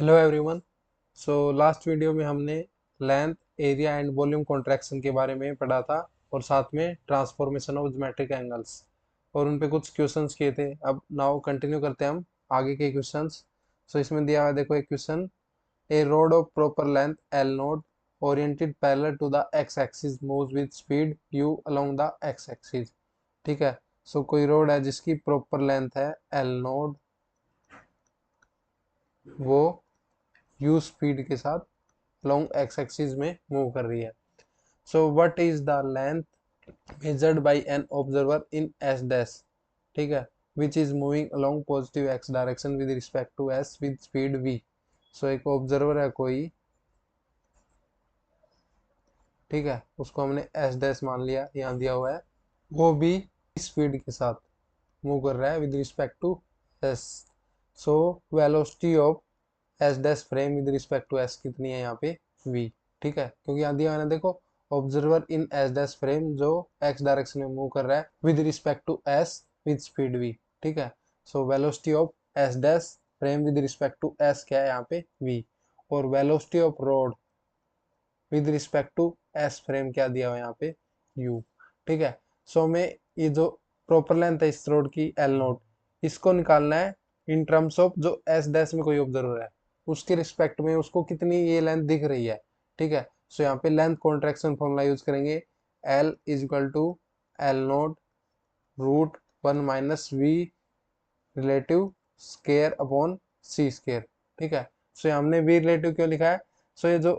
Hello everyone. So last video में हमने length, area and volume contraction के बारे में पढ़ा था और साथ में ट्रांसफॉर्मेशन ऑफ ज्योमेट्रिक एंगल्स और उन पे कुछ क्वेश्चंस किए थे। अब नाउ कंटिन्यू करते हैं हम आगे के क्वेश्चंस। सो इसमें दिया हुआ है, देखो एक question. A rod of proper length L nought oriented parallel to the X axis moves with speed U along the X axis. ठीक है। सो कोई रोड है जिसकी प्रॉपर लेंथ है एल नोट, वो u स्पीड के साथ लॉन्ग एक्स एक्सिस में मूव कर रही है। So what is the length measured by an observer in S dash. ठीक है। Which is moving along positive x direction with respect to S with speed v। So एक observer है कोई, ठीक है, उसको हमने एस डैश मान लिया, यहाँ दिया हुआ है, वो भी स्पीड के साथ मूव कर रहा है with respect to S. So velocity of S dash frame with respect to S कितनी है यहाँ पे v। ठीक है, क्योंकि यहाँ दिया है ना, देखो observer in S dash frame जो एक्स डायरेक्शन में मूव कर रहा है with respect to S with speed v। ठीक है। So velocity of S dash frame with respect to S क्या है यहाँ पे v। और velocity of rod with respect to S frame क्या दिया हुआ है यहाँ पे u। ठीक है। सो हमें ये जो प्रॉपर लेंथ है इस रोड की एल नोट, इसको निकालना है इन टर्म्स ऑफ जो एस डैश में कोई ऑब्जर्वर है उसके रिस्पेक्ट में उसको कितनी ये लेंथ दिख रही है। ठीक है। सो यहाँ पे लेंथ कॉन्ट्रैक्शन फॉर्मूला यूज करेंगे, L is equal to L nought root one minus V relative square upon C square. ठीक है। सो यहाँ हमने वी रिलेटिव क्यों लिखा है? सो ये जो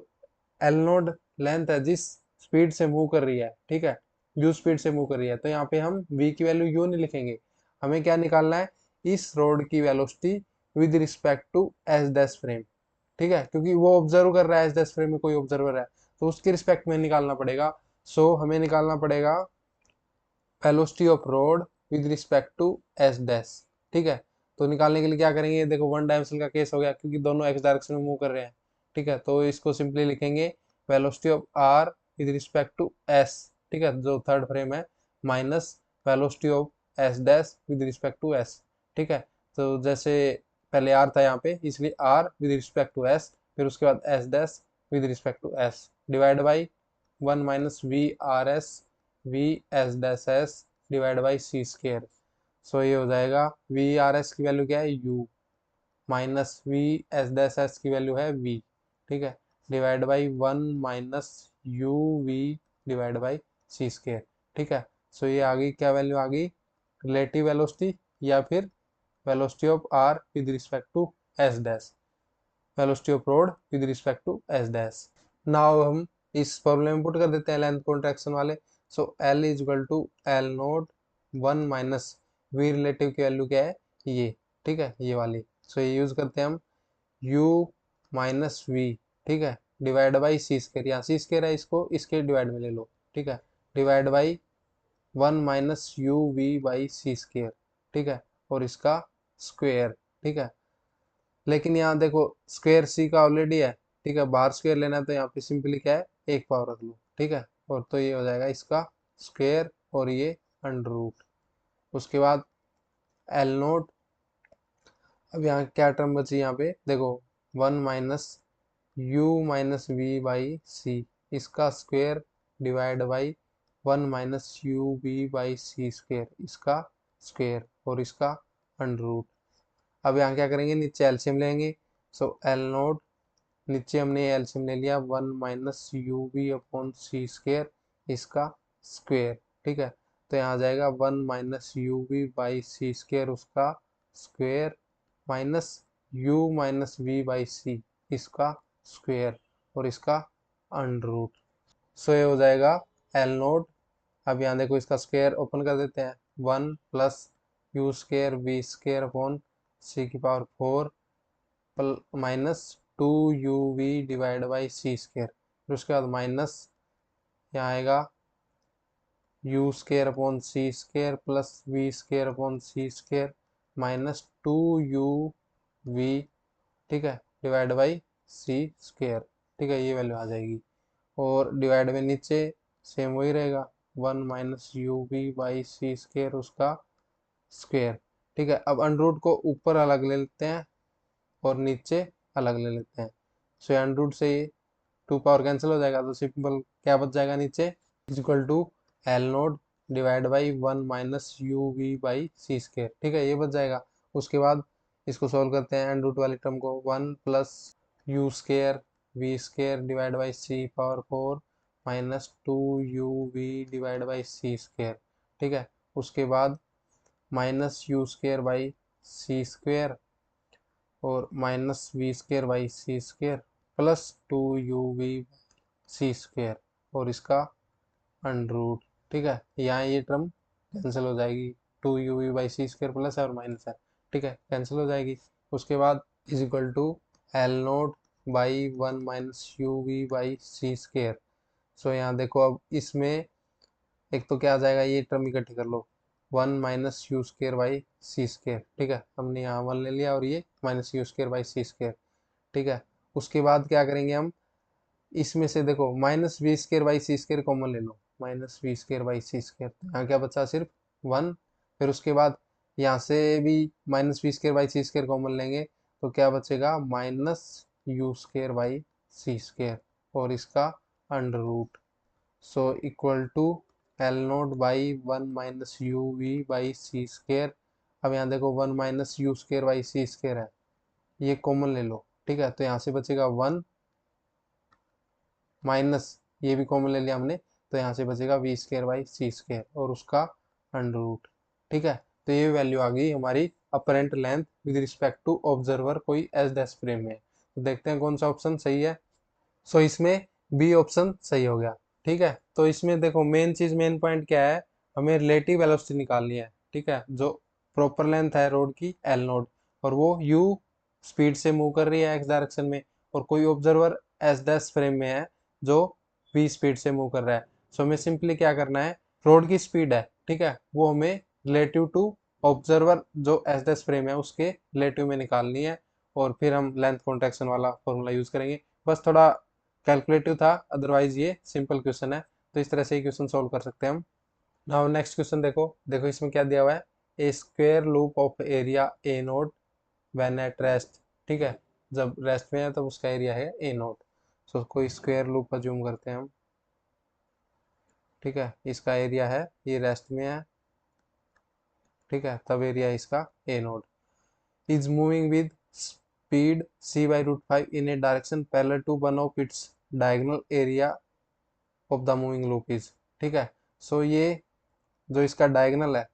एल नोड लेंथ है जिस स्पीड से मूव कर रही है, ठीक है, यू स्पीड से मूव कर रही है, तो यहाँ पे हम v की वैल्यू यू नहीं लिखेंगे, हमें क्या निकालना है, इस रोड की velocity with respect to S dash frame. ठीक है, क्योंकि वो ऑब्जर्व कर रहा है एस डैश फ्रेम में कोई ऑब्जर्वर है, तो उसके रिस्पेक्ट में निकालना पड़ेगा। सो हमें निकालना पड़ेगा velocity of rod with respect to S dash. ठीक है। तो निकालने के लिए क्या करेंगे, देखो वन डायमेंशन का केस हो गया क्योंकि दोनों एक्स डायरेक्शन में मूव कर रहे हैं। ठीक है, तो इसको सिंपली लिखेंगे velocity of R with respect to S, ठीक है, जो थर्ड फ्रेम है, minus velocity of S dash with respect to S. ठीक है। तो जैसे पहले आर था यहाँ पे, इसलिए R with respect to S, फिर उसके बाद S dash with respect to S, divide by one minus V R S V S dash S divide by C square. So ये हो जाएगा वी आर एस की वैल्यू क्या है U, minus V S dash S की value है V. ठीक है, divide by one minus U V divide by C square. ठीक है। सो ये आ गई क्या वैल्यू आ गई, रिलेटिव वेलोसिटी या फिर velocity of R with respect to S dash, velocity of rod with respect to S dash. Now हम इस फॉर्मूले में पुट कर देते हैं लेंथ कॉन्ट्रैक्शन वाले। So L is equal to L naught one minus V relative की value क्या है ये। ठीक है, ये वाली। सो ये यूज करते हैं हम u माइनस वी, ठीक है, डिवाइड बाई सी स्केयर, यहाँ सी स्केयर है, इसको इसके डिवाइड में ले लो। ठीक है, divide by one minus U V by C square. ठीक है, और इसका स्क्वेयर। ठीक है, लेकिन यहाँ देखो स्क्वेयर सी का ऑलरेडी है। ठीक है, बाहर स्क्वेयर लेना है तो यहाँ पे सिंपली क्या है, एक पावर रख लो। ठीक है, और तो ये हो जाएगा इसका स्क्वेयर और ये अंडर रूट। उसके बाद एल नोट, अब यहाँ क्या टर्म बची, यहाँ पे देखो one minus U minus V by C, इसका square divide by one minus U V by C square, इसका स्क्वेयर और इसका अंडर रूट। अब यहाँ क्या करेंगे, नीचे एलसीएम लेंगे। सो एल नोट, नीचे हमने एलसीएम ले लिया, one minus U V upon C square, इसका स्क्वेयर। ठीक है, तो यहाँ आ जाएगा one minus U V by C square, उसका square, minus U minus V by C, इसका स्क्वेयर और इसका अंडर रूट। सो ये हो जाएगा एल नोट। अब यहाँ देखो इसका स्क्वेयर ओपन कर देते हैं, one plus U square V square upon C की power four minus two U V divide by C square, फिर उसके बाद माइनस यहाँ आएगा U square upon C square plus V square upon C square minus two U V, ठीक है, divide by C square. ठीक है, ये वैल्यू आ जाएगी, और डिवाइड में नीचे सेम वही रहेगा, one minus U V by C square, उसका स्क्वेयर। ठीक है, अब अंडर रूट को ऊपर अलग ले लेते हैं और नीचे अलग ले लेते हैं। सो अंडर रूट से ये 2 पावर कैंसिल हो जाएगा, तो सिंपल क्या बच जाएगा नीचे, is equal to L nought divide by 1 minus U V by C square. ठीक है, ये बच जाएगा। उसके बाद इसको सॉल्व करते हैं, अंडर रूट वाली टर्म को, 1 plus U square V square divide by C power 4 minus 2 U V divide by C square. ठीक है, उसके बाद minus U square by C square और minus we square by C square plus 2 U V C square और इसका under root. ठीक है, यहाँ ये टर्म कैंसिल हो जाएगी, 2 U V by C square plus है और माइनस है। ठीक है, कैंसिल हो जाएगी। उसके बाद is equal to L note by 1 minus U V by C square. So यहाँ देखो, अब इसमें एक तो क्या आ जाएगा, ये टर्म इकट्ठी कर लो, 1 minus U square by C square. ठीक है, हमने यहाँ 1 ले लिया और ये minus U square by C square. ठीक है, उसके बाद क्या करेंगे हम, इसमें से देखो minus V square by C square common ले लो, minus V square by C square, यहाँ क्या बचा सिर्फ 1। फिर उसके बाद यहाँ से भी minus V square by C square common लेंगे, तो क्या बचेगा, minus U square by C square और इसका under root. So equal to L note by 1 minus U V by C square. अब यहाँ देखो 1 minus U square by C square है, ये कॉमन ले लो। ठीक है, तो यहाँ से बचेगा 1 माइनस, ये भी कॉमन ले लिया हमने, तो यहाँ से बचेगा V square by C square और उसका अंडर रूट। ठीक है, तो ये वैल्यू आ गई हमारी apparent length with respect to observer कोई एस डैश फ्रेम में। तो देखते हैं कौन सा ऑप्शन सही है। सो इसमें बी ऑप्शन सही हो गया। ठीक है, तो इसमें देखो मेन चीज, मेन पॉइंट क्या है, हमें रिलेटिव वेलोसिटी निकालनी है। ठीक है, जो प्रॉपर लेंथ है रोड की एल नोड और वो यू स्पीड से मूव कर रही है एक्स डायरेक्शन में, और कोई ऑब्जर्वर एस डैश फ्रेम में है जो वी स्पीड से मूव कर रहा है। सो हमें सिंपली क्या करना है, रोड की स्पीड है, ठीक है, वो हमें रिलेटिव टू ऑब्जर्वर जो एस डैश फ्रेम है उसके रिलेटिव में निकालनी है, और फिर हम लेंथ कॉन्ट्रैक्शन वाला फॉर्मूला यूज करेंगे। बस थोड़ा कैलकुलेटिव था, अदरवाइज ये सिंपल क्वेश्चन है, तो इस तरह से ही क्वेश्चन सोल्व कर सकते हैं हम। नाउ नेक्स्ट क्वेश्चन देखो, देखो इसमें क्या दिया हुआ है, a square loop of area A naught when at rest. ठीक है, जब रेस्ट में है तब उसका एरिया है ए नोट। सो कोई स्क्वायर लूप का जूम करते हैं हम। ठीक है, इसका एरिया है, ये रेस्ट में है। ठीक है, तब एरिया इसका A naught is moving with speed c by root 5 in a direction parallel to one of its diagonal area of the moving loop is। ठीक है, सो ये जो इसका डायगोनल है,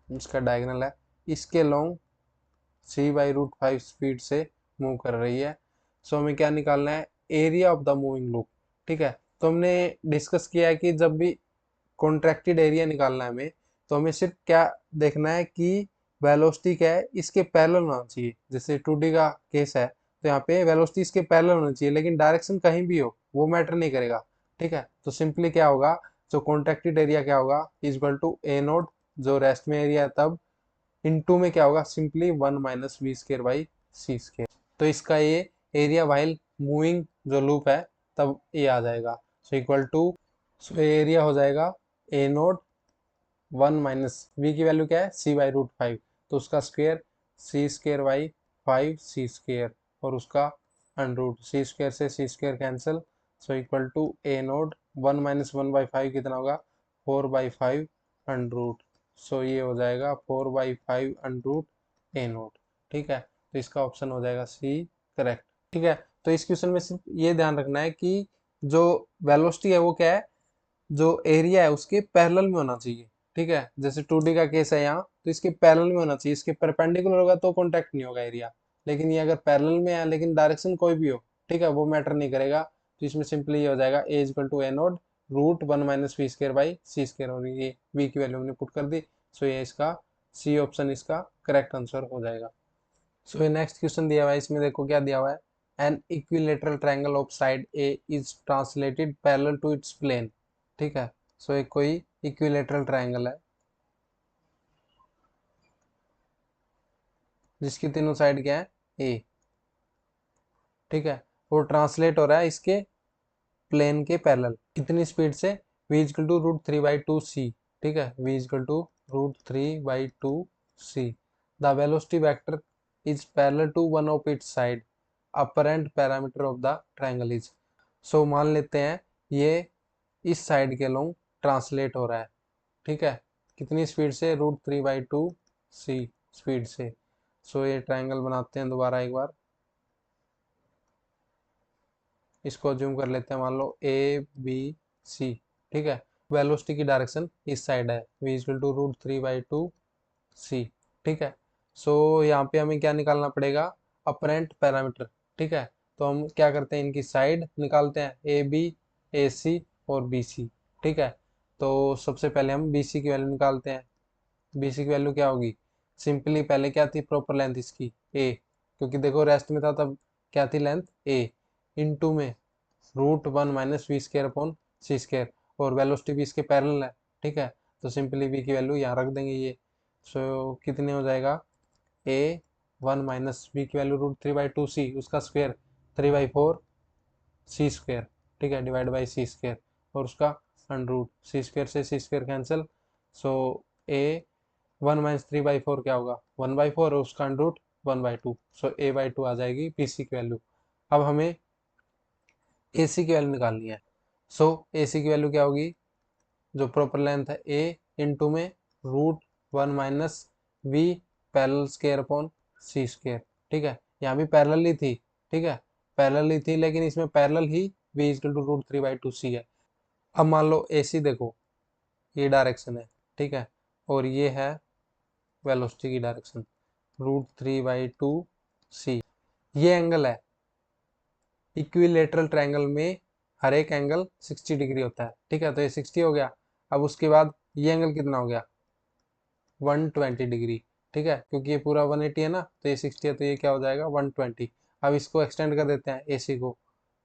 इसका डायगोनल है, इसके long c by root 5 speed से मूव कर रही है। सो हमें क्या निकालना है, area of the moving loop. ठीक है, तो हमने डिस्कस किया है कि जब भी कॉन्ट्रैक्टेड एरिया निकालना है हमें, तो हमें सिर्फ क्या देखना है कि वेलोसिटी क्या है, इसके पैरेलल होना चाहिए। जैसे 2D का केस है, तो यहाँ पे वेलोसिटी इसके पैरेलल होना चाहिए, लेकिन डायरेक्शन कहीं भी हो वो मैटर नहीं करेगा। ठीक है, तो सिंपली क्या होगा, जो कॉन्ट्रैक्टेड एरिया क्या होगा, is equal to A nought जो रेस्ट में एरिया है तब, इनटू में क्या होगा, simply 1 minus we square by C square. तो इसका ये एरिया वाइल मूविंग जो लूप है तब ये आ जाएगा। So equal to, so area हो जाएगा ए नोट 1 माइनस वी की वैल्यू क्या है, सी बाई रूट 5, तो उसका square C square by 5 C square और उसका अंडर रूट, सी स्क्वेयर से C square cancel. So equal to A note 1 minus 1 by 5 कितना होगा, 4 बाई 5 अंडर रूट। सो ये हो जाएगा 4 by 5 under root A nought. ठीक है, तो इसका ऑप्शन हो जाएगा सी करेक्ट। ठीक है, तो इस क्वेश्चन में सिर्फ ये ध्यान रखना है कि जो वेलोसिटी है वो क्या है, जो एरिया है उसके पैरेलल में होना चाहिए। ठीक है, जैसे 2D का केस है यहाँ, तो इसके पैरेलल में होना चाहिए, इसके परपेंडिकुलर होगा तो कॉन्टैक्ट नहीं होगा एरिया। लेकिन ये अगर पैरेलल में है लेकिन डायरेक्शन कोई भी हो, ठीक है, वो मैटर नहीं करेगा। तो इसमें सिंपली ये हो जाएगा A equal to A naught root 1 minus V square by C square, और ये वी की वैल्यू हमने पुट कर दी। सो ये इसका सी ऑप्शन इसका करेक्ट आंसर हो जाएगा। सो ये नेक्स्ट क्वेश्चन दिया हुआ है, इसमें देखो क्या दिया हुआ है, an equilateral triangle of side A is translated parallel to its plane. ठीक है, सो एक कोई इक्विलेटरल ट्रायंगल है जिसकी तीनों साइड क्या है, ए। ठीक है, वो ट्रांसलेट हो रहा है इसके प्लेन के पैरेलल, कितनी स्पीड से, v equal to root 3 by 2 C. ठीक है, v equal to root 3 by 2 C. The velocity vector is parallel to one of its side, apparent parameter of the triangle is. So मान लेते हैं ये इस side के लोग ट्रांसलेट हो रहा है, ठीक है, कितनी स्पीड से, √3/2c स्पीड से। सो ये ट्रायंगल बनाते हैं दोबारा एक बार, इसको जूम कर लेते हैं, मान लो ABC, ठीक है, वेलोसिटी की डायरेक्शन इस साइड है, v इक्वल टू √3/2c, ठीक है। सो यहाँ पे हमें क्या निकालना पड़ेगा, अपरेंट पैरामीटर, ठीक है। तो हम क्या करते हैं, इनकी साइड निकालते हैं, AB, AC और BC, ठीक है। तो सबसे पहले हम BC की वैल्यू निकालते हैं। BC की वैल्यू क्या होगी, सिंपली पहले क्या थी प्रॉपर लेंथ इसकी A, क्योंकि देखो रेस्ट में था तब क्या थी लेंथ A, इनटू में √1 - v² अपॉन c², और वेलोसिटी भी इसके पैरेलल है, ठीक है। तो सिंपली v की वैल्यू यहाँ रख देंगे ये। सो कितने हो जाएगा, A1 - v की वैल्यू √3/2c, उसका स्क्वायर 3/4c², ठीक है, डिवाइड बाई c², और उसका अंडर रूट, c² से c² कैंसिल। सो A1 - 3/4 क्या होगा, 1/4, और उसका अंडर रूट 1/2। सो a/2 आ जाएगी BC की वैल्यू। अब हमें AC की वैल्यू निकालनी है। सो AC की वैल्यू क्या होगी, जो प्रॉपर लेंथ है A, इंटू में √1 - v पैरेलल² अपॉन c², ठीक है। यहाँ भी पैरेलल ही थी, ठीक है, पैरेलल ही थी, लेकिन इसमें पैरेलल ही v इक्वल टू √3/2c है। अब मान लो AC देखो, ये डायरेक्शन है, ठीक है, और ये है वेलोसिटी की डायरेक्शन, √3/2c, ये एंगल है। इक्विलेटरल ट्रायंगल में हर एक एंगल 60 डिग्री होता है, ठीक है, तो ये 60 हो गया। अब उसके बाद ये एंगल कितना हो गया, 120 डिग्री, ठीक है, क्योंकि ये पूरा 180 है ना, तो ये 60 है, तो ये क्या हो जाएगा 120। अब इसको एक्सटेंड कर देते हैं AC को।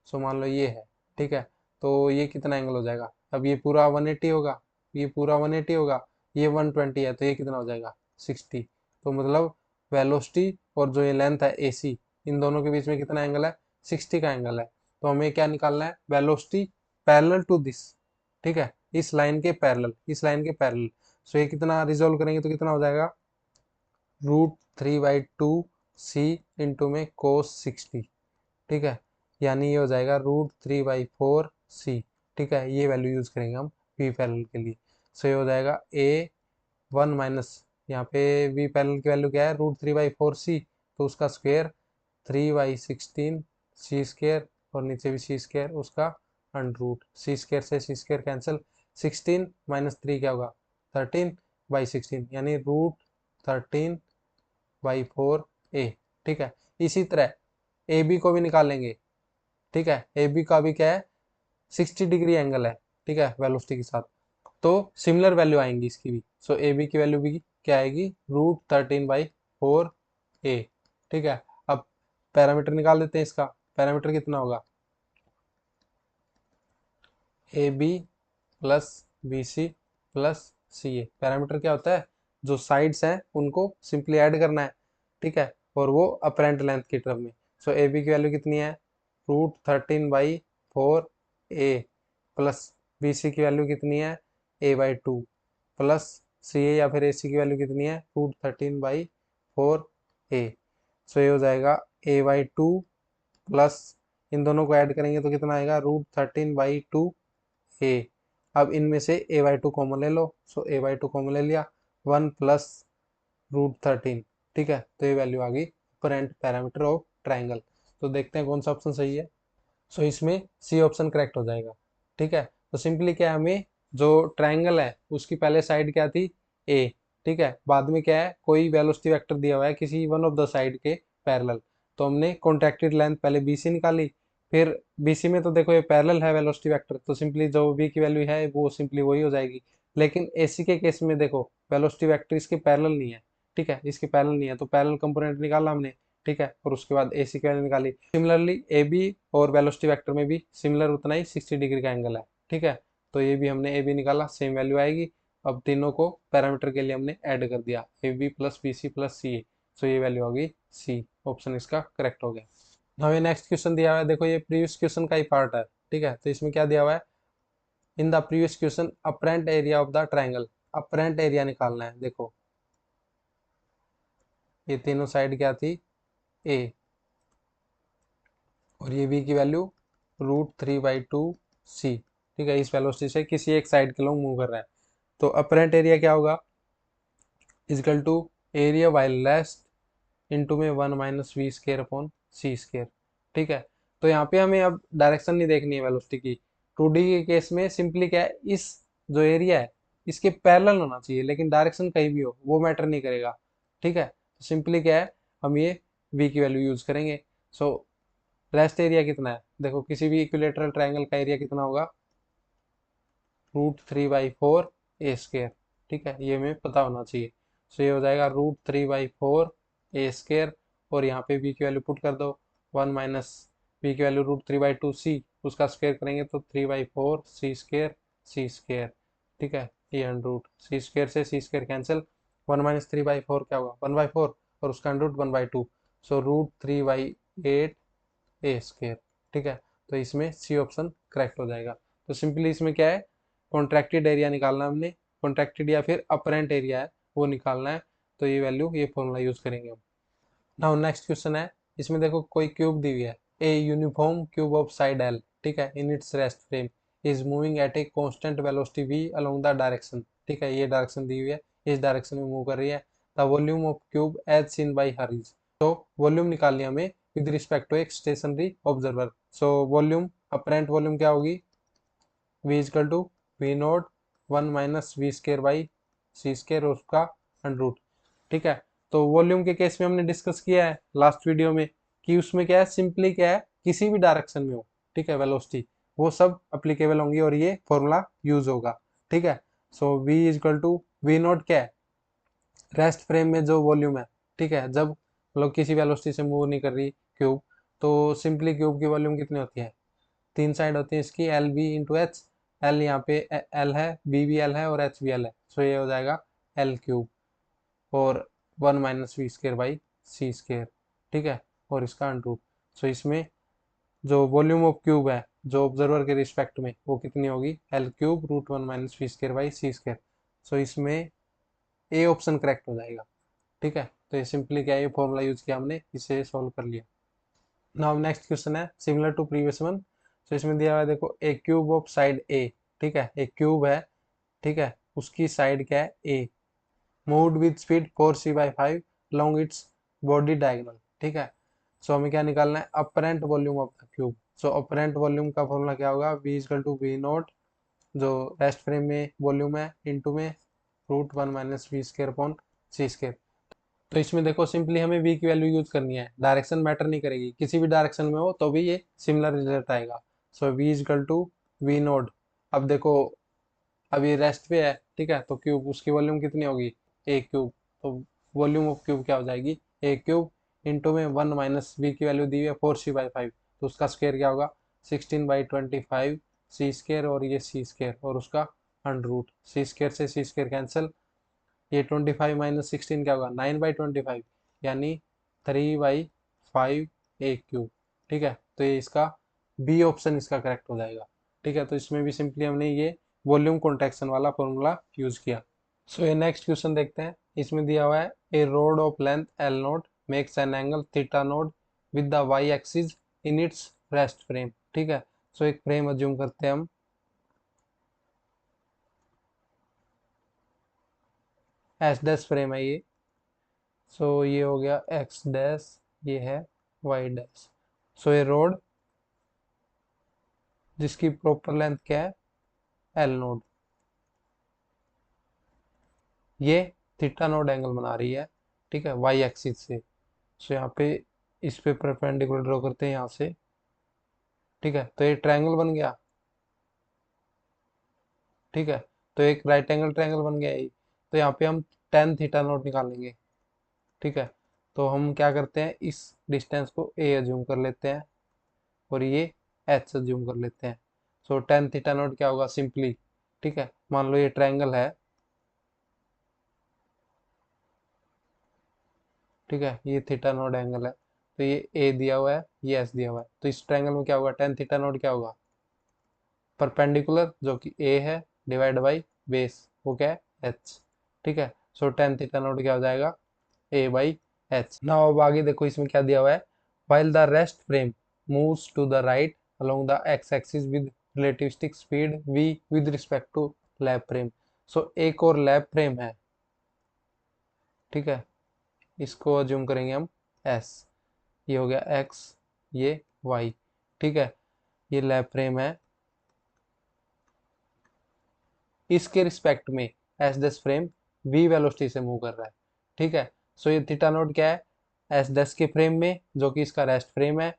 सो मान लो ये है, ठीक है, तो ये कितना एंगल हो जाएगा, अब ये पूरा 180 होगा, ये पूरा 180 होगा, ये 120 है, तो ये कितना हो जाएगा 60। तो मतलब वेलोसिटी और जो ये लेंथ है AC, इन दोनों के बीच में कितना एंगल है, 60 का एंगल है। तो हमें क्या निकालना है, वेलोसिटी पैरेलल टू दिस, ठीक है, इस लाइन के पैरेलल, इस लाइन के पैरेलल। सो ये कितना रिजोल्व करेंगे तो कितना हो जाएगा, √3/2c इंटू में cos 60, ठीक है, यानी ये हो जाएगा √3/4c, ठीक है, ये वैल्यू यूज करेंगे हम v पैरेलल के लिए। सो ये हो जाएगा A1 माइनस, यहाँ पे v पैरेलल की वैल्यू क्या है, √3/4c, तो उसका स्क्वायर 3/16c², और नीचे भी c², उसका अंडर रूट, c² से c² कैंसिल, 16 - 3 क्या होगा, 13/16, यानी √13/4a, ठीक है। इसी तरह AB को भी निकालेंगे, ठीक है, AB का भी क्या है, 60 डिग्री एंगल है, ठीक है, वेलोसिटी के साथ, तो सिमिलर वैल्यू आएंगी इसकी भी। सो AB की वैल्यू भी क्या आएगी, √13/4a, ठीक है। अब पैरामीटर निकाल देते हैं, इसका पैरामीटर कितना होगा, AB plus BC plus CA। Parameter क्या होता है, जो साइड्स हैं उनको सिंपली ऐड करना है, ठीक है, और वो अपरेंट लेंथ की टर्म में। सो AB की वैल्यू कितनी है, √13/4a, प्लस BC की वैल्यू कितनी है, a/2, प्लस CA या फिर AC की वैल्यू कितनी है, √13/4a। सो ये हो जाएगा a/2 प्लस, इन दोनों को ऐड करेंगे तो कितना आएगा, √13/2a। अब इनमें से a/2 कॉमन ले लो, सो a/2 कॉमन ले लिया, 1 प्लस √13, ठीक है, तो ये वैल्यू आ गई अपरेंट पैरामीटर ऑफ ट्राइंगल। तो देखते हैं कौन सा ऑप्शन सही है। सो इसमें सी ऑप्शन करेक्ट हो जाएगा, ठीक है। तो सिंपली क्या है, हमें जो ट्राइंगल है उसकी पहले साइड क्या थी, ए, ठीक है, बाद में क्या है, कोई वेलोसिटी वेक्टर दिया हुआ है किसी वन ऑफ द साइड के पैरेलल, तो हमने कॉन्ट्रैक्टेड लेंथ पहले BC निकाली, फिर BC में तो देखो ये पैरेलल है वेलोसिटी वेक्टर, तो सिंपली जो v की वैल्यू है वो सिंपली वही हो जाएगी। लेकिन AC के केस में देखो वेलोसिटी वेक्टर इसके पैरेलल नहीं है, ठीक है, इसके पैरेलल नहीं है, तो पैरेलल कंपोनेंट निकाला हमने, ठीक है, और उसके बाद AC की वैल्यू निकाली। सिमिलरली AB और वेलोसिटी वेक्टर में भी सिमिलर उतना ही 60 डिग्री का एंगल है, ठीक है, तो ये भी हमने AB निकाला, सेम वैल्यू आएगी। अब तीनों को पैरामीटर के लिए हमने ऐड कर दिया, AB plus BC plus CA, सो ये वैल्यू होगी C, ऑप्शन इसका करेक्ट हो गया। हमें नेक्स्ट क्वेश्चन दिया हुआ है, देखो ये प्रीवियस क्वेश्चन का ही पार्ट है, ठीक है, तो इसमें क्या दिया हुआ है, in the previous question apparent area of the triangle, apparent area निकालना है। देखो ये तीनों साइड क्या थी, ए, और ये v की वैल्यू √3/2c। ठीक है, इस वेलोसिटी से किसी एक साइड के लोग मूव कर रहा है। तो अपरेंट एरिया क्या होगा, is equal to area while rest into में 1 - v² अपॉन c²। ठीक है, तो यहाँ पे हमें अब डायरेक्शन नहीं देखनी है वेलोसिटी की। 2D के केस में सिंपली क्या है, इस जो एरिया है इसके पैरेलल होना चाहिए, लेकिन डायरेक्शन कहीं भी हो वो मैटर नहीं करेगा। ठीक है, तो सिंपली क्या है, हम ये v की वैल्यू यूज करेंगे। सो रेस्ट एरिया कितना है, देखो किसी भी इक्विलेटरल ट्रायंगल का एरिया कितना होगा, √3/4 a²। ठीक है, ये हमें पता होना चाहिए। सो ये हो जाएगा √3/4 a², और यहाँ पे v की वैल्यू पुट कर दो, 1 - v की वैल्यू √3/2c, उसका स्क्वायर करेंगे तो 3/4 c²। ठीक है, ये अंडरूट c² से c² कैंसिल, 1 - 3/4 क्या होगा, 1/4, और उसका अंडरूट 1/2, सो √3/8 a²। ठीक है, तो इसमें सी ऑप्शन करेक्ट हो जाएगा। तो सिंपली इसमें क्या है, कॉन्ट्रैक्टेड एरिया निकालना है हमने, कॉन्ट्रैक्टेड या फिर अपरेंट एरिया है वो निकालना है। तो ये वैल्यू, ये फॉर्मूला यूज करेंगे हम। नाउ नेक्स्ट क्वेश्चन है, इसमें देखो कोई क्यूब दी हुई है, a uniform cube of side L. ठीक है, इन its rest frame is moving at a constant velocity v along the direction. ठीक है, ये डायरेक्शन दी हुई है, इस डायरेक्शन में मूव कर रही है। The volume of cube as seen by her is, तो वॉल्यूम निकालनी है हमें विद रिस्पेक्ट टू एक stationary observer. So volume, apparent volume क्या होगी, v equal to v0 1 - v²/c², और उसका अंडरूट। ठीक है, तो वॉल्यूम के केस में हमने डिस्कस किया है लास्ट वीडियो में कि उसमें क्या है, सिंपली क्या है, किसी भी डायरेक्शन में हो, ठीक है, वेलोसिटी वो सब अप्लीकेबल होंगी और ये फॉर्मूला यूज होगा। ठीक है, सो v इजकल टू v0 क्या है, रेस्ट फ्रेम में जो वॉल्यूम है। ठीक है, जब मतलब किसी वेलोसिटी से मूव नहीं कर रही क्यूब, तो सिंपली क्यूब की वॉल्यूम कितनी होती है, तीन साइड होती है इसकी, L B into H. L यहाँ पे एल है, बी भी एल है, और एच भी एल है, सो ये हो जाएगा L³ और 1 - v² बाई c²। ठीक है, और इसका अंडरूट। सो इसमें जो वॉल्यूम ऑफ क्यूब है जो ऑब्जर्वर के रिस्पेक्ट में, वो कितनी होगी, L³ √1 - v² बाई c²। सो इसमें ए ऑप्शन करेक्ट हो जाएगा। ठीक है, तो ये सिंपली क्या है, ये फॉर्मूला यूज किया हमने, इसे सॉल्व कर लिया। नाउ नेक्स्ट क्वेश्चन है सिमिलर टू प्रीवियस वन। तो इसमें दिया हुआ है, देखो ए क्यूब ऑफ साइड ए। ठीक है, एक क्यूब है, ठीक है, उसकी साइड क्या है, A, moved with speed 4c/5 long its body diagonal. ठीक है, सो हमें क्या निकालना है, apparent volume of the cube. So apparent volume का फॉर्मूला क्या होगा, v इजकल टू v0, जो रेस्ट फ्रेम में वॉल्यूम है, इंटू में √1 - v²/c²। तो इसमें देखो सिंपली हमें v की वैल्यू यूज करनी है, डायरेक्शन मैटर नहीं करेगी, किसी भी डायरेक्शन में हो तो भी ये सिमिलर रिजल्ट आएगा। सो v इजकल टू v0। अब देखो, अब ये रेस्ट पे है, ठीक है, तो क्यूब, उसकी वॉल्यूम कितनी होगी, a³। तो वॉल्यूम ऑफ क्यूब क्या हो जाएगी, a³ इंटू में 1 - v की वैल्यू दी हुई है 4c/5, तो उसका स्क्वायर क्या होगा, 16/25 c², और ये c², और उसका अंडरूट, c² से c² कैंसिल, ये 25 - 16 क्या होगा, 9/25, यानी 3/5 a³। ठीक है, तो ये इसका बी ऑप्शन इसका करेक्ट हो जाएगा। ठीक है, तो इसमें भी सिंपली हमने ये वॉल्यूम कॉन्ट्रैक्शन वाला फॉर्मूला यूज किया। सो ये नेक्स्ट क्वेश्चन देखते हैं, इसमें दिया हुआ है, a rod of length L0 makes an angle θ0 with the y axis in its rest frame. ठीक है, सो एक फ्रेम अज्यूम करते हैं हम, एस डैश फ्रेम है ये। सो ये हो गया एक्स डैश, ये है वाई डैश। सो ये रोड जिसकी प्रॉपर लेंथ क्या है, L0, ये θ0 एंगल बना रही है, ठीक है, वाई एक्सिस से। सो यहाँ पे इस पे परपेंडिकुलर ड्रॉ करते हैं यहाँ से। ठीक है, तो ये ट्रायंगल बन गया। ठीक है, तो एक राइट एंगल ट्रायंगल बन गया ये। तो यहाँ पे हम tan θ0 निकालेंगे। ठीक है, तो हम क्या करते हैं, इस डिस्टेंस को a एज्यूम कर लेते हैं, और ये h एज्यूम कर लेते हैं। सो tan θ0 क्या होगा, सिंपली, ठीक है, मान लो ये ट्रायंगल है, ठीक है, ये θ0 एंगल है, तो ये a दिया हुआ है, ये h दिया हुआ है, तो इस ट्रायंगल में क्या होगा, tan θ0 क्या होगा, परपेंडिकुलर जो कि a है डिवाइड बाई बेस, वो क्या है, h। ठीक है, सो tan θ0 क्या हो जाएगा, a बाई एच। नाउ अब आगे देखो इसमें क्या दिया हुआ है, while the rest frame moves to the right along the x-axis with relativistic speed v with respect to lap frame। सो एक और लैप फ्रेम है, ठीक है, इसको अज्यूम करेंगे हम s, ये हो गया x, ये y, ठीक है, ये लैप फ्रेम है, इसके रिस्पेक्ट में S dash frame v velocity से मूव कर रहा है, ठीक है। सो ये थीटा नोट क्या है, एस डैश के फ्रेम में, जो कि इसका रेस्ट फ्रेम है।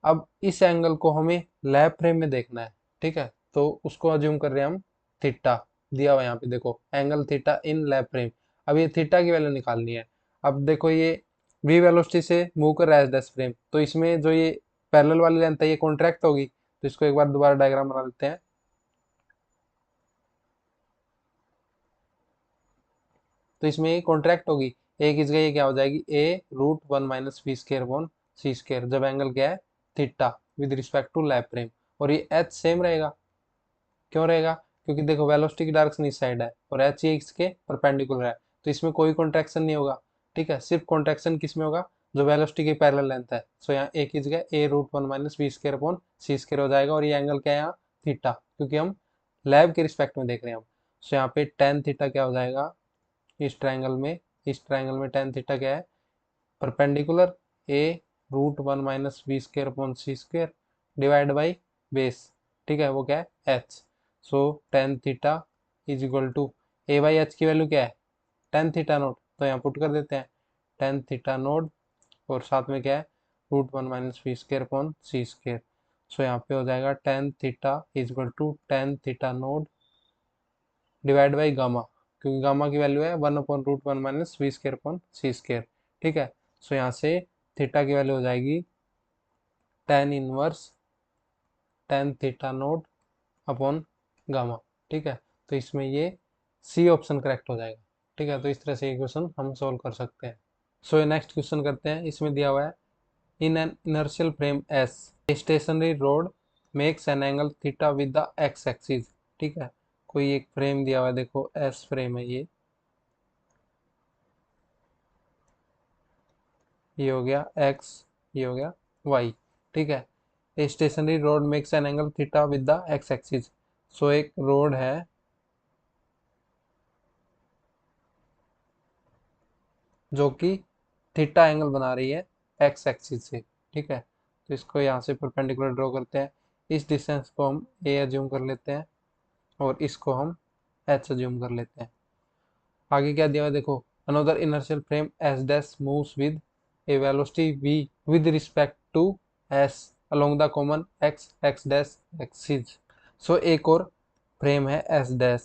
अब इस एंगल को हमें लैप फ्रेम में देखना है, ठीक है, तो उसको अज्यूम कर रहे हैं हम थीटा, दिया हुआ यहाँ पे देखो angle theta in lap frame. अब ये थीटा की वैल्यू निकालनी है। अब देखो ये v वेलोसिटी से मूव कर रहा है एस डैश फ्रेम, तो इसमें जो ये पैरेलल वाली लेंथ है ये कॉन्ट्रैक्ट होगी, तो इसको एक बार दोबारा डायग्राम बना लेते हैं। तो इसमें ये कॉन्ट्रैक्ट होगी, ए की जगह ये क्या हो जाएगी, A root one minus we square upon C square, जब एंगल क्या है theta with respect to lab frame. और ये एच सेम रहेगा, क्यों रहेगा, क्योंकि देखो वेलोसिटी की डायरेक्शन इस साइड है और एच ये इसके परपेंडिकुलर है, तो इसमें कोई कॉन्ट्रैक्शन नहीं होगा, ठीक है। सिर्फ कॉन्ट्रैक्शन किस में होगा, जो वेलोसिटी की पैरेलल लेंथ है। सो यहाँ ए की जगह A root one minus we square upon C square हो जाएगा, और ये एंगल क्या है यहाँ थीटा, क्योंकि हम लैब के रिस्पेक्ट में देख रहे हैं हम। सो यहाँ पे टेन थीटा क्या हो जाएगा, इस ट्रायंगल में टेन थीटा क्या है, perpendicular A root one minus we square upon C square divide by base, ठीक है, वो क्या है H. So tan theta is equal to A by H की वैल्यू क्या है, टेन थीटा नोट, तो यहाँ पुट कर देते हैं टेन थीटा नोट, और साथ में क्या है root one minus we square upon C square. So यहाँ पे हो जाएगा tan theta is equal to tan theta naught divide by gamma, क्योंकि गामा की वैल्यू है one upon root one minus we square upon C square, ठीक है। So यहाँ से थीटा की वैल्यू हो जाएगी tan inverse tan theta naught upon gamma, ठीक है। तो इसमें ये सी ऑप्शन करेक्ट हो जाएगा, ठीक है। तो इस तरह से ये क्वेश्चन हम सोल्व कर सकते हैं। सो ये नेक्स्ट क्वेश्चन करते हैं। इसमें दिया हुआ है in an inertial frame S A stationary rod makes an angle theta with the X axis, ठीक है। कोई एक फ्रेम दिया हुआ है, देखो एस फ्रेम है ये हो गया x, ये हो गया y, ठीक है। A stationary rod makes an angle theta with the X axis. So एक रोड है जो कि थीटा एंगल बना रही है एक्स एक्सिस से, ठीक है। तो इसको यहाँ से परपेंडिकुलर ड्रॉ करते हैं, इस डिस्टेंस को हम a अज्यूम कर लेते हैं और इसको हम h अज्यूम कर लेते हैं। आगे क्या दिया हुआ है देखो, another inertial frame s dash moves with a velocity v with respect to s along the common x x dash axis. So एक और फ्रेम है s डैश,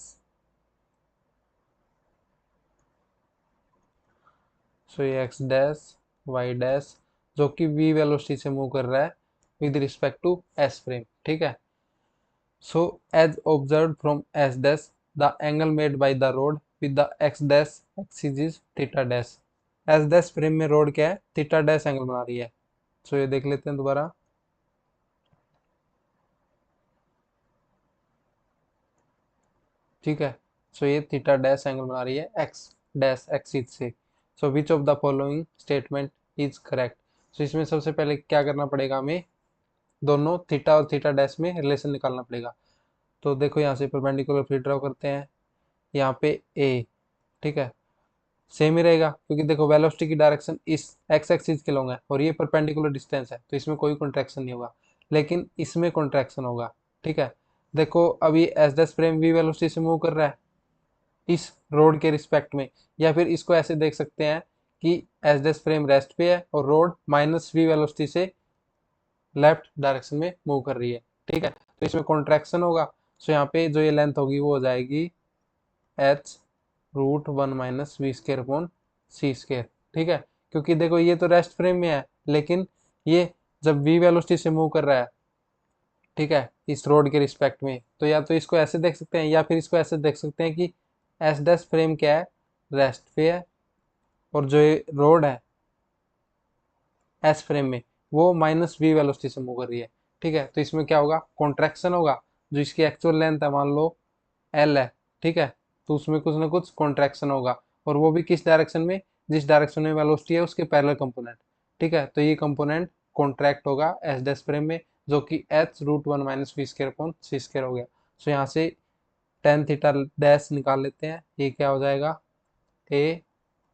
सो ये x डैश y डैश जो कि v वेलोसिटी से move कर रहा है with respect to s frame, ठीक है। So as observe from s dash the angle made by the rod with the x dash axis is theta dash. s dash frame में rod क्या है, theta dash angle बना रही है। सो ये देख लेते हैं दोबारा, ठीक है। सो ये थीटा डैश एंगल बना रही है x डैश एक्सिस से। So which of the following statement is correct. So इसमें सबसे पहले क्या करना पड़ेगा, हमें दोनों थीटा और थीटा डैश में रिलेशन निकालना पड़ेगा। तो देखो यहाँ से परपेंडिकुलर फ्री ड्रॉ करते हैं, यहाँ पे a, ठीक है, सेम ही रहेगा क्योंकि देखो वेलोसिटी की डायरेक्शन इस एक्स एक्सिस के लॉन्ग है और ये परपेंडिकुलर डिस्टेंस है, तो इसमें कोई कॉन्ट्रैक्शन नहीं होगा, लेकिन इसमें कॉन्ट्रैक्शन होगा, ठीक है। देखो अभी S dash frame v velocity से मूव कर रहा है इस रोड के रिस्पेक्ट में, या फिर इसको ऐसे देख सकते हैं कि एस डैश फ्रेम रेस्ट पे है और रोड माइनस v वेलोसिटी से लेफ्ट डायरेक्शन में मूव कर रही है, ठीक है। तो इसमें कॉन्ट्रैक्शन होगा। सो यहाँ पे जो ये लेंथ होगी वो हो जाएगी h root one minus we square upon C square, ठीक है। क्योंकि देखो ये तो रेस्ट फ्रेम में है, लेकिन ये जब v वेलोसिटी से मूव कर रहा है, ठीक है, इस रोड के रिस्पेक्ट में, तो या तो इसको ऐसे देख सकते हैं या फिर इसको ऐसे देख सकते हैं कि एस डैश फ्रेम क्या है, रेस्ट पे है, और जो ये रोड है एस फ्रेम में वो माइनस वी वेलोसिटी से मूव कर रही है, ठीक है। तो इसमें क्या होगा, कॉन्ट्रैक्शन होगा, जो इसकी एक्चुअल लेंथ है मान लो एल है, ठीक है, तो उसमें कुछ ना कुछ कॉन्ट्रैक्शन होगा, और वो भी किस डायरेक्शन में, जिस डायरेक्शन में वेलोसिटी है उसके पैरेलल कंपोनेंट। ठीक है, तो ये कंपोनेंट कॉन्ट्रैक्ट होगा एस डैश फ्रेम में, जो कि h root one minus we square upon C square हो गया। सो यहाँ से टेन थीटा डैश निकाल लेते हैं, ये क्या हो जाएगा, a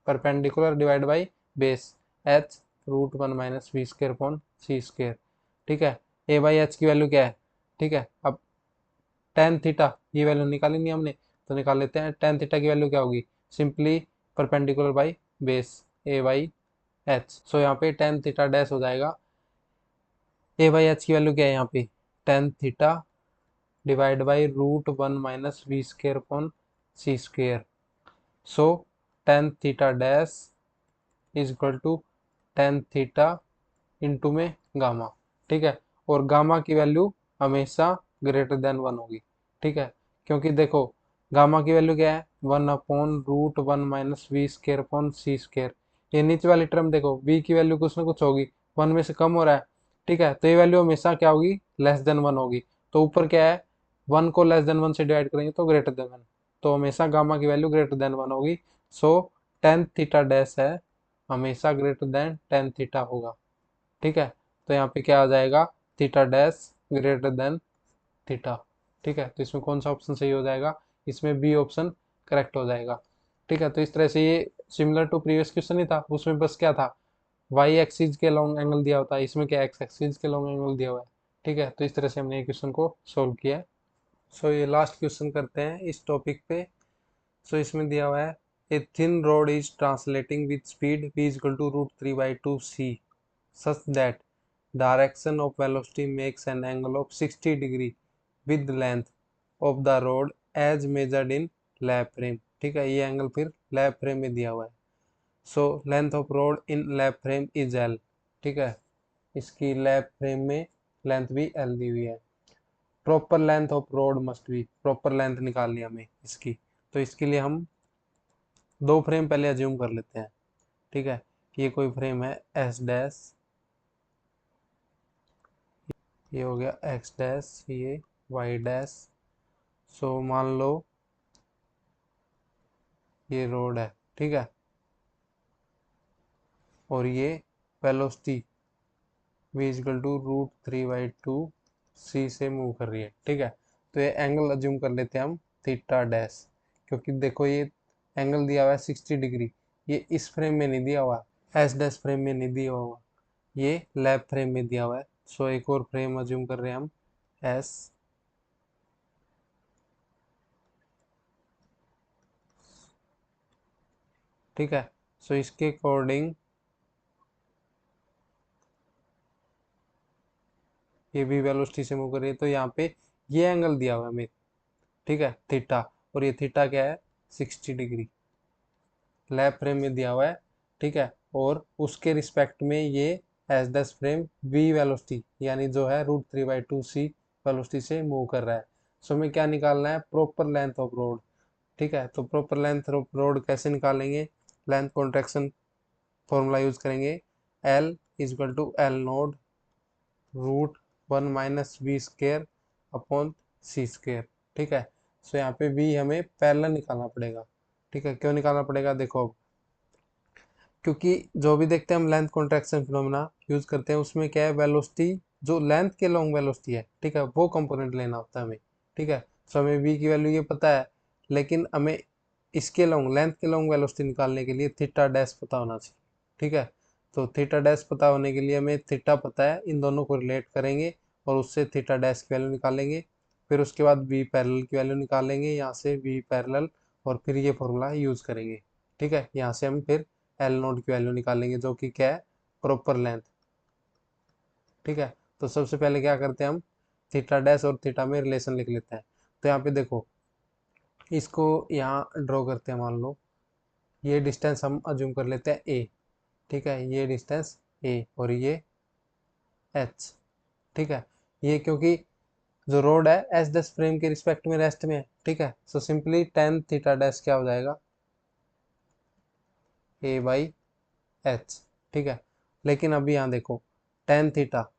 perpendicular divide by base h root one minus we square upon C square. ठीक है, ए बाई एच की वैल्यू क्या है, ठीक है, अब टेन थीटा ये वैल्यू निकाली नहीं हमने, तो निकाल लेते हैं। टेन थीटा की वैल्यू क्या होगी, simply perpendicular by base a by h. So यहाँ पे टेन थीटा डैश हो जाएगा, ए बाई एच की वैल्यू क्या है यहाँ पे, tan theta divide by root one minus we square upon C square. So tan theta dash is equal to tan theta into में गामा। ठीक है, और गामा की वैल्यू हमेशा ग्रेटर देन वन होगी। ठीक है, क्योंकि देखो गामा की वैल्यू क्या है, one upon root one minus we square upon C square. ये नीचे वाली टर्म देखो, वी की वैल्यू कुछ ना कुछ होगी, वन में से कम हो रहा है। ठीक है, तो ये वैल्यू हमेशा क्या होगी, लेस देन वन होगी। तो ऊपर क्या है, वन को लेस देन वन से डिवाइड करेंगे तो ग्रेटर देन वन, तो हमेशा गामा की वैल्यू ग्रेटर देन वन होगी। सो टेन थीटा डैश है हमेशा ग्रेटर देन टेन थीटा होगा। ठीक है, तो यहाँ पे क्या आ जाएगा, theta dash greater than theta. ठीक है, तो इसमें कौन सा ऑप्शन सही हो जाएगा, इसमें बी ऑप्शन करेक्ट हो जाएगा। ठीक है, तो इस तरह से ये सिमिलर टू प्रीवियस क्वेश्चन ही था, उसमें बस क्या था, वाई एक्सिस के लॉन्ग एंगल दिया होता है, इसमें क्या एक्स एक्सिस के लॉन्ग एंगल दिया हुआ है। ठीक है, तो इस तरह से हमने ये क्वेश्चन को सोल्व किया है। सो ये लास्ट क्वेश्चन करते हैं इस टॉपिक पे। सो इसमें दिया हुआ है, a thin road is translating with speed v is equal to root 3 by 2 c such that direction of velocity makes an angle of 60 degree with length of the road as measured in lap frame। ठीक है, ये angle फिर lap frame में दिया हुआ है। So length of road in lap frame is L. ठीक है, इसकी लैप फ्रेम में लेंथ भी एल दी हुई है। Proper length of road must be, proper length निकालनी है हमें इसकी, तो इसके लिए हम दो फ्रेम पहले अज्यूम कर लेते हैं। ठीक है, ये कोई फ्रेम है एस डैश, ये हो गया एक्स डैश, ये वाई डैश। सो मान लो ये रोड है। ठीक है, और ये velocity v equal to root three by two c से मूव कर रही है। ठीक है, तो ये एंगल अज्यूम कर लेते हैं हम थीटा डैश, क्योंकि देखो ये एंगल दिया हुआ है 60 डिग्री, ये इस फ्रेम में नहीं दिया हुआ, एस डैश फ्रेम में नहीं दिया हुआ, ये लैब फ्रेम में दिया हुआ है। सो एक और फ्रेम अज्यूम कर रहे हैं हम एस। ठीक है, सो इसके अकॉर्डिंग ये भी वेलोसिटी से मूव कर रही है, तो यहाँ पे ये एंगल दिया हुआ है हमें। ठीक है, थीटा, और ये थीटा क्या है, 60 डिग्री लैब फ्रेम में दिया हुआ है। ठीक है, और उसके रिस्पेक्ट में ये s dash frame v velocity यानी जो है root three by two c velocity से मूव कर रहा है। सो हमें क्या निकालना है, प्रॉपर लेंथ ऑफ रोड। ठीक है, तो प्रॉपर लेंथ ऑफ रोड कैसे निकालेंगे, लेंथ कॉन्ट्रैक्शन फॉर्मूला यूज करेंगे, L is equal to l naught root one minus we square upon C square. ठीक है, सो यहाँ पे वी हमें पैरेलल निकालना पड़ेगा। ठीक है, क्यों निकालना पड़ेगा, देखो अब क्योंकि जो भी देखते हैं हम लेंथ कॉन्ट्रैक्शन फिनोमेना यूज करते हैं, उसमें क्या है, वेलोसिटी जो लेंथ के लॉन्ग वेलोसिटी है, ठीक है, वो कंपोनेंट लेना होता है हमें। ठीक है, सो हमें वी की वैल्यू ये पता है, लेकिन हमें इसके लॉन्ग लेंथ के लॉन्ग वेलोसिटी निकालने के लिए थीटा डैश पता होना चाहिए। ठीक है, तो थीटा डैश पता होने के लिए हमें थीटा पता है, इन दोनों को रिलेट करेंगे और उससे थीटा डैश की वैल्यू निकालेंगे। फिर उसके बाद वी पैरेलल की वैल्यू निकालेंगे, यहाँ से वी पैरेलल, और फिर ये फॉर्मूला यूज करेंगे। ठीक है, यहाँ से हम फिर एल नोट की वैल्यू निकालेंगे, जो कि क्या है, प्रॉपर लेंथ। ठीक है, तो सबसे पहले क्या करते हैं हम, थीटा डैश और थीटा में रिलेशन लिख लेते हैं। तो यहाँ पे देखो, इसको यहाँ ड्रॉ करते हैं, मान लो ये डिस्टेंस हम अज्यूम कर लेते हैं ए। ठीक है, ये डिस्टेंस ए और ये एच। ठीक है, ये क्योंकि जो रोड है एस डैश फ्रेम के रिस्पेक्ट में रेस्ट में है। ठीक है, so simply ten theta dash क्या हो जाएगा, ए बाई एच। ठीक है, लेकिन अभी यहाँ देखो टेन थीटा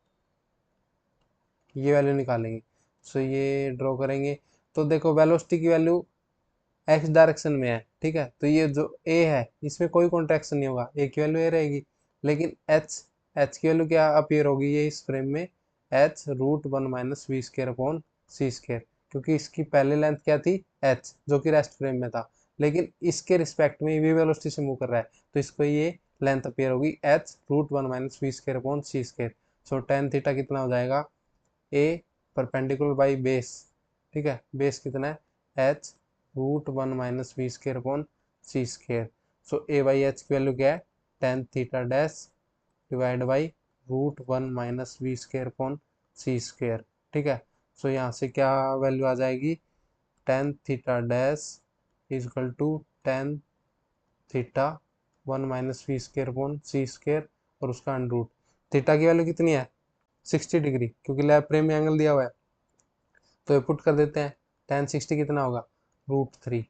ये वैल्यू निकालेंगे। सो ये ड्रॉ करेंगे, तो देखो वेलोसिटी की वैल्यू एक्स डायरेक्शन में है, ठीक है, तो ये जो ए है इसमें कोई कॉन्ट्रैक्शन नहीं होगा, ए की वैल्यू ए रहेगी। लेकिन एच की वैल्यू क्या अपीयर होगी ये इस फ्रेम में, h root one minus we square upon C square, क्योंकि इसकी पहले लेंथ क्या थी एच, जो कि रेस्ट फ्रेम में था, लेकिन इसके रिस्पेक्ट में वी वेलोसिटी से मूव कर रहा है, तो इसको ये लेंथ अपीयर होगी h root one minus we square upon C square. So tan theta कितना हो जाएगा, ए परपेंडिकुलर बाई बेस, ठीक है, बेस कितना है h root one minus we square upon C square. So a by H की value क्या है, tan theta dash divide by root one minus we square upon C square, ठीक है। So यहाँ से क्या वैल्यू आ जाएगी, tan theta dash is equal to tan theta one minus we square upon C square और उसका अंडर रूट। थीटा की वैल्यू कितनी है 60 डिग्री, क्योंकि लैब फ्रेम में एंगल दिया हुआ है, तो ये पुट कर देते हैं, टेन 60 कितना होगा रूट थ्री,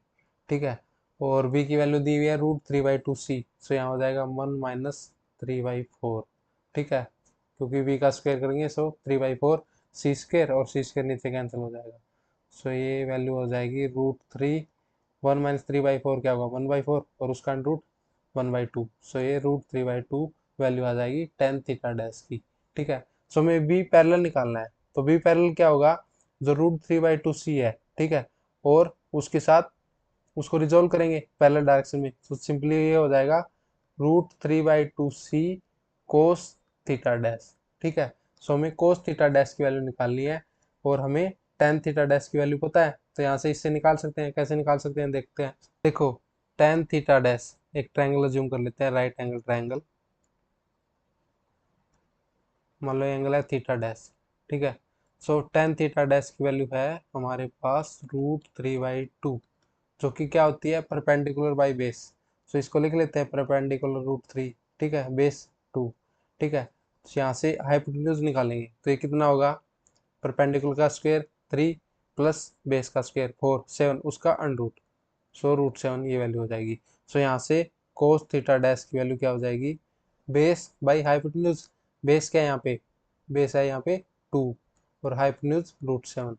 ठीक है। और बी की वैल्यू दी हुई है root three by two c, so यहाँ हो जाएगा one minus three by four, ठीक है, क्योंकि बी का स्क्वायर करेंगे so three by four c square और सी स्क्वायर नीचे कैंसिल हो जाएगा। सो ये वैल्यू हो जाएगी root three, one minus three by four क्या होगा वन बाई फोर और उसका under root one by two, so ये root three by two value आ जाएगी टेन थीटा डैश की, ठीक है। सो हमें बी पैरेलल निकालना है, तो बी पैरेलल क्या होगा, जो रूट थ्री बाई टू सी है, ठीक है, और उसके साथ उसको रिजोल्व करेंगे पैरेलल डायरेक्शन में, तो सिंपली ये हो जाएगा root three by two c cos theta dash, ठीक है। सो हमें कोस थीटा डैश की वैल्यू निकालनी है और हमें टेन थीटा डैश की वैल्यू पता है, तो यहाँ से इससे निकाल सकते हैं, कैसे निकाल सकते हैं देखते हैं। देखो टेन थीटा डैश, एक ट्रायंगल अज्यूम कर लेते हैं, राइट एंगल ट्रायंगल, मान लो एंगल है थीटा डैश, ठीक है। सो टेन थीटा डैश की वैल्यू है हमारे पास रूट थ्री बाई टू, जो कि क्या होती है परपेंडिकुलर बाई बेस, सो इसको लिख लेते हैं परपेंडिकुलर रूट थ्री, ठीक है, बेस टू, ठीक है। तो यहाँ से हाइपोटेन्यूज निकालेंगे, तो ये कितना होगा, परपेंडिकुलर का स्क्वायर थ्री प्लस बेस का स्क्वायर फोर सेवन, उसका under root, so root seven ये वैल्यू हो जाएगी। सो यहाँ से कोस थीटा डैश की वैल्यू क्या हो जाएगी, बेस बाई हाइपोटेन्यूज, बेस क्या है यहाँ पे, बेस है यहाँ पे टू और हाइपोटेन्यूज रूट सेवन,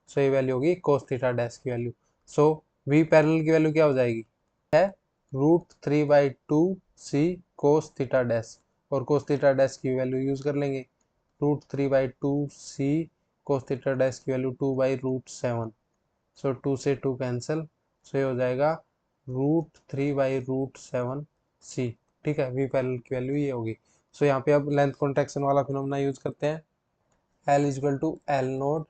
सो ये वैल्यू होगी कोस थीटा डैश की वैल्यू। सो वी पैरेलल की वैल्यू क्या हो जाएगी, है root three by two c cos theta dash, और कोस थीटा डैश की वैल्यू यूज कर लेंगे, root three by two c cos theta dash की value two by root seven, so two से टू कैंसिल, सो ये हो जाएगा root three by root seven c, ठीक है, वी पैरेलल की वैल्यू ये होगी। सो यहाँ पे अब लेंथ कॉन्ट्रैक्शन वाला फिनोमेना यूज करते हैं, l equal to L naught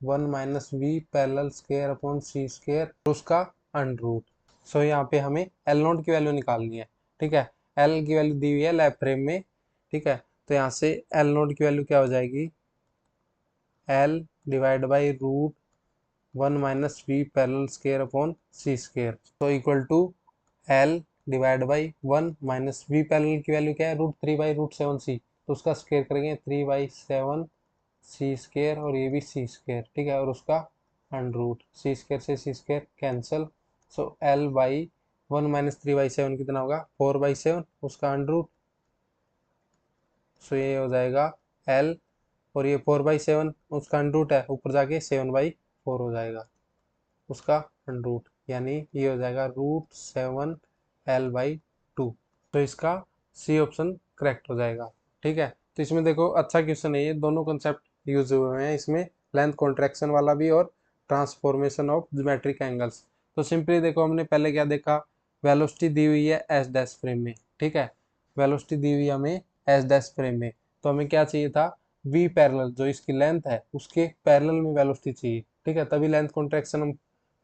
one minus v parallel square upon c square उसका अंडर रूट। सो यहाँ पे हमें एल नोट की वैल्यू निकालनी है, ठीक है, एल की वैल्यू दी हुई है लैब फ्रेम में, ठीक है, तो यहाँ से एल नोट की वैल्यू क्या हो जाएगी, l divide by root one minus v parallel square upon c square, तो equal to l divide by one minus v parallel की वैल्यू क्या है root three by root seven c, तो उसका स्क्वायर करेंगे three by seven c square और ये भी सी स्क्वायर, ठीक है, और उसका अंडर रूट, सी स्क्वायर से c square cancel, so l by one minus three by seven कितना होगा फोर बाई सेवन, उसका अंडर रूट, सो ये हो जाएगा एल, और ये फोर बाई सेवन उसका अंडर रूट है, ऊपर जाके सेवन बाई फोर हो जाएगा उसका अंडर रूट, यानी ये हो जाएगा root seven l by two, तो इसका सी ऑप्शन करेक्ट हो जाएगा, ठीक है। तो इसमें देखो अच्छा क्वेश्चन है, ये दोनों कंसेप्ट यूज हुए हैं इसमें, लेंथ कॉन्ट्रैक्शन वाला भी और ट्रांसफॉर्मेशन ऑफ ज्योमेट्रिक एंगल्स। तो सिंपली देखो हमने पहले क्या देखा, वेलोसिटी दी हुई है एस डैश फ्रेम में, ठीक है, वेलोसिटी दी हुई है हमें एस डैश फ्रेम में, तो हमें क्या चाहिए था, वी पैरेलल जो इसकी लेंथ है उसके पैरेलल में वेलोसिटी चाहिए, ठीक है, तभी लेंथ कॉन्ट्रैक्शन हम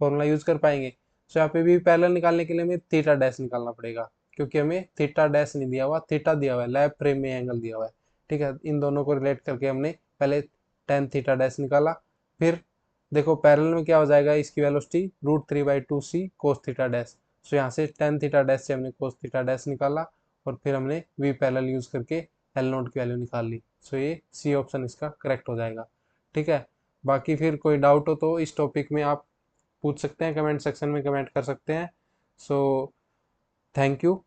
फॉर्मूला यूज कर पाएंगे। सो यहाँ पे भी पैरेलल निकालने के लिए हमें थीटा डैश निकालना पड़ेगा, क्योंकि हमें थीटा डैश नहीं दिया हुआ, थीटा दिया हुआ है, लैब फ्रेम में एंगल दिया हुआ है, ठीक है, इन दोनों को रिलेट करके हमने पहले टेन थीटा डैश निकाला, फिर देखो पैरेलल में क्या हो जाएगा, इसकी velocity root three by two c cos theta dash, so यहाँ से टेन थीटा डैश से हमने कोस थीटा डैश निकाला और फिर हमने वी पैरेलल यूज करके एल नोट की वैल्यू निकाल ली, सो ये सी ऑप्शन इसका करेक्ट हो जाएगा, ठीक है। बाकी फिर कोई डाउट हो तो इस टॉपिक में आप पूछ सकते हैं, कमेंट सेक्शन में कमेंट कर सकते हैं। So thank you.